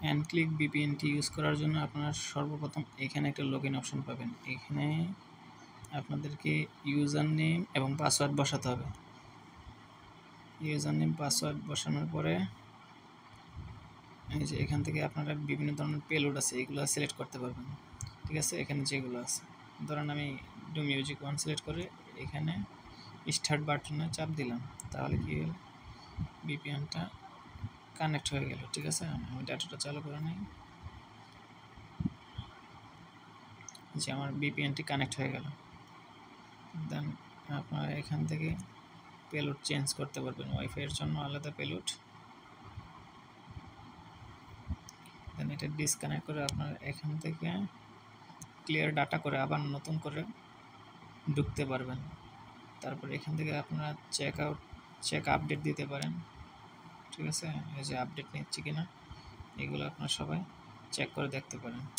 অ্যানক্লিক ভিপিএনটি use করার জন্য আপনারা সর্বপ্রথম এখানে একটা লগইন অপশন পাবেন। এখানে আপনাদেরকে ইউজার নেম এবং পাসওয়ার্ড বসাতে হবে। ইউজার নেম পাসওয়ার্ড বসানোর পরে এই যে এখান থেকে আপনারা বিভিন্ন ধরনের পেলোড আছে, এগুলো সিলেক্ট করতে পারবেন। ঠিক আছে, এখানে যেগুলো আছে, ধরেন আমি ডু মিউজিক 1 সিলেক্ট করে এখানে স্টার্ট বাটনে চাপ দিলাম, তাহলে কি হলো, ভিপিএনটা কানেক্ট হয়ে গেল। ঠিক আছে, আমি ডাটাটা চালু করে নিই, যে আমার ভিপিএনটি কানেক্ট হয়ে গেল। দেন আপনারা এখান থেকে পেলোড চেঞ্জ করতে পারবেন, ওয়াইফাইয়ের জন্য আলাদা পেলোড। দেন এটা ডিসকানেক্ট করে আপনারা এখান থেকে ক্লিয়ার ডাটা করে আবার নতুন করে ঢুকতে পারবেন। তারপর এখান থেকে আপনারা চেক আপডেট দিতে পারেন। ঠিক আছে, এই যে আপডেট নিচ্ছে কিনা এগুলো আপনারা সবাই চেক করে দেখতে পারেন।